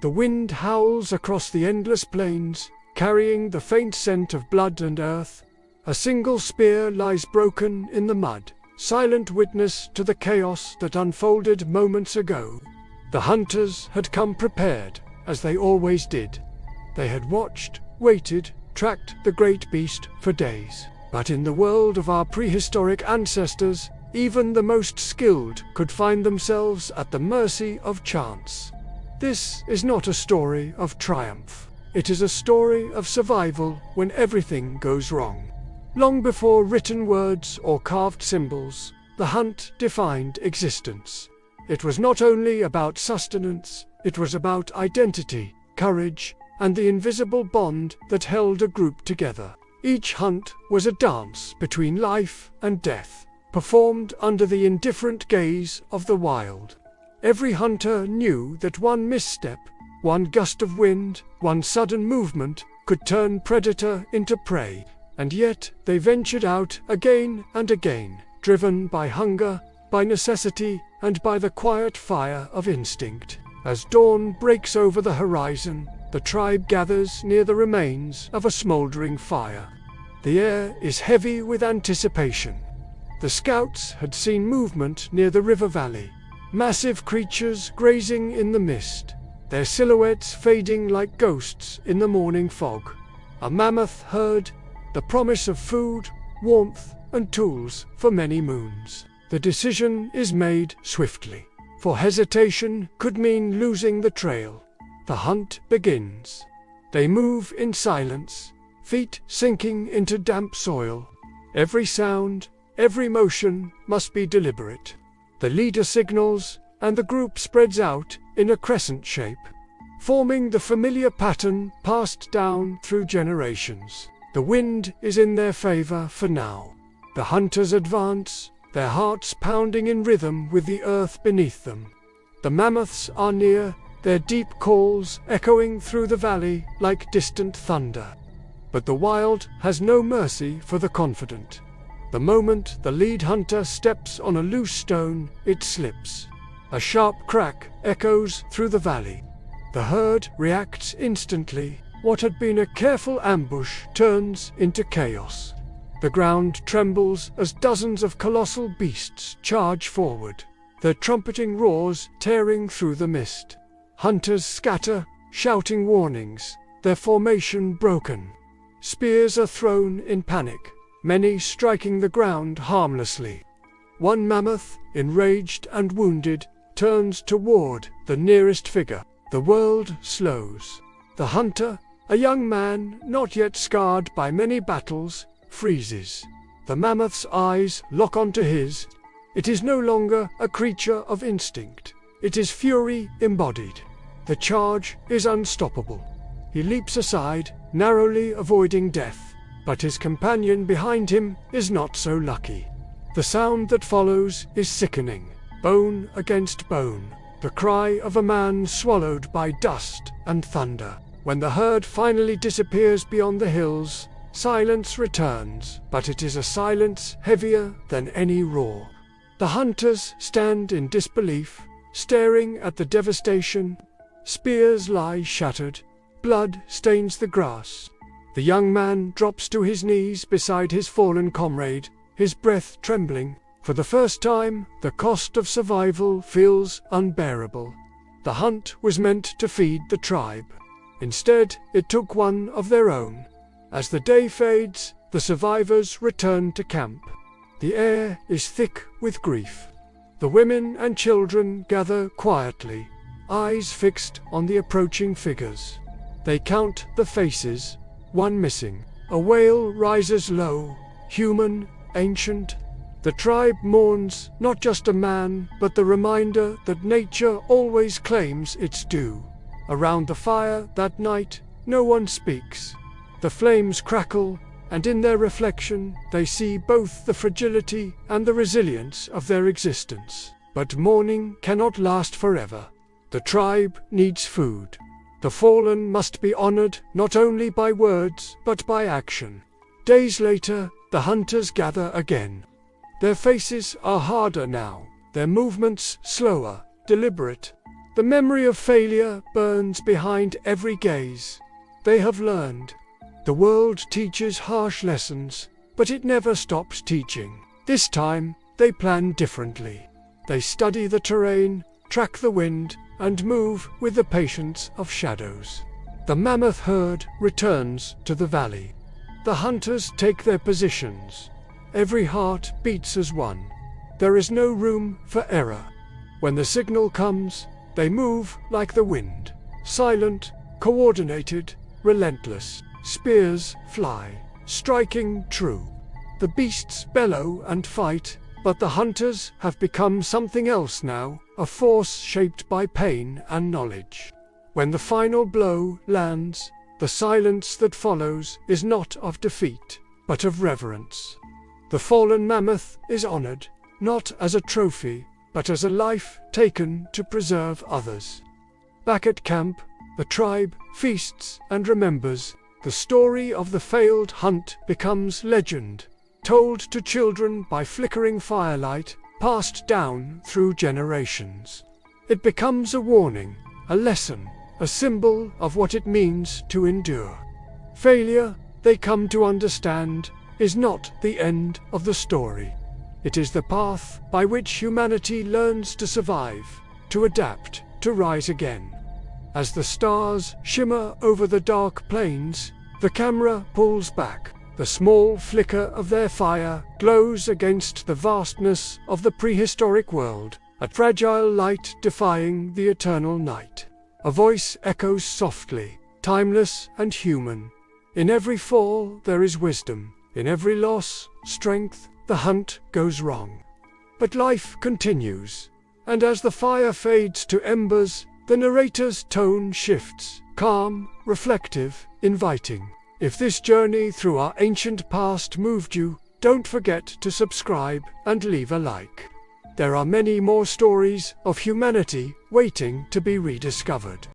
The wind howls across the endless plains, carrying the faint scent of blood and earth. A single spear lies broken in the mud, silent witness to the chaos that unfolded moments ago. The hunters had come prepared, as they always did. They had watched, waited, tracked the great beast for days. But in the world of our prehistoric ancestors, even the most skilled could find themselves at the mercy of chance. This is not a story of triumph. It is a story of survival when everything goes wrong. Long before written words or carved symbols, the hunt defined existence. It was not only about sustenance, it was about identity, courage, and the invisible bond that held a group together. Each hunt was a dance between life and death, performed under the indifferent gaze of the wild. Every hunter knew that one misstep, one gust of wind, one sudden movement could turn predator into prey, and yet they ventured out again and again, driven by hunger, by necessity, and by the quiet fire of instinct. As dawn breaks over the horizon, the tribe gathers near the remains of a smoldering fire. The air is heavy with anticipation. The scouts had seen movement near the river valley, massive creatures grazing in the mist, their silhouettes fading like ghosts in the morning fog. A mammoth herd, the promise of food, warmth, and tools for many moons. The decision is made swiftly, for hesitation could mean losing the trail. The hunt begins. They move in silence, feet sinking into damp soil. Every sound, every motion must be deliberate. The leader signals, and the group spreads out in a crescent shape, forming the familiar pattern passed down through generations. The wind is in their favor for now. The hunters advance, their hearts pounding in rhythm with the earth beneath them. The mammoths are near, their deep calls echoing through the valley like distant thunder. But the wild has no mercy for the confident. The moment the lead hunter steps on a loose stone, it slips. A sharp crack echoes through the valley. The herd reacts instantly. What had been a careful ambush turns into chaos. The ground trembles as dozens of colossal beasts charge forward, their trumpeting roars tearing through the mist. Hunters scatter, shouting warnings, their formation broken. Spears are thrown in panic, many striking the ground harmlessly. One mammoth, enraged and wounded, turns toward the nearest figure. The world slows. The hunter, a young man not yet scarred by many battles, freezes. The mammoth's eyes lock onto his. It is no longer a creature of instinct. It is fury embodied. The charge is unstoppable. He leaps aside, narrowly avoiding death, but his companion behind him is not so lucky. The sound that follows is sickening, bone against bone, the cry of a man swallowed by dust and thunder. When the herd finally disappears beyond the hills, silence returns, but it is a silence heavier than any roar. The hunters stand in disbelief, staring at the devastation. Spears lie shattered, blood stains the grass. The young man drops to his knees beside his fallen comrade, his breath trembling. For the first time, the cost of survival feels unbearable. The hunt was meant to feed the tribe. Instead, it took one of their own. As the day fades, the survivors return to camp. The air is thick with grief. The women and children gather quietly, eyes fixed on the approaching figures. They count the faces, one missing. A wail rises low, human, ancient. The tribe mourns not just a man, but the reminder that nature always claims its due. Around the fire that night, no one speaks. The flames crackle, and in their reflection, they see both the fragility and the resilience of their existence. But mourning cannot last forever. The tribe needs food. The fallen must be honored not only by words, but by action. Days later, the hunters gather again. Their faces are harder now, their movements slower, deliberate. The memory of failure burns behind every gaze. They have learned. The world teaches harsh lessons, but it never stops teaching. This time, they plan differently. They study the terrain, track the wind, and move with the patience of shadows. The mammoth herd returns to the valley. The hunters take their positions. Every heart beats as one. There is no room for error. When the signal comes, they move like the wind. Silent, coordinated, relentless. Spears fly, striking true. The beasts bellow and fight, but the hunters have become something else now, a force shaped by pain and knowledge. When the final blow lands, the silence that follows is not of defeat, but of reverence. The fallen mammoth is honored, not as a trophy, but as a life taken to preserve others. Back at camp, the tribe feasts and remembers. The story of the failed hunt becomes legend, told to children by flickering firelight, passed down through generations. It becomes a warning, a lesson, a symbol of what it means to endure. Failure, they come to understand, is not the end of the story. It is the path by which humanity learns to survive, to adapt, to rise again. As the stars shimmer over the dark plains, the camera pulls back. The small flicker of their fire glows against the vastness of the prehistoric world, a fragile light defying the eternal night. A voice echoes softly, timeless and human. In every fall there is wisdom. In every loss, strength. The hunt goes wrong. But life continues, and as the fire fades to embers, the narrator's tone shifts, calm, reflective, inviting. If this journey through our ancient past moved you, don't forget to subscribe and leave a like. There are many more stories of humanity waiting to be rediscovered.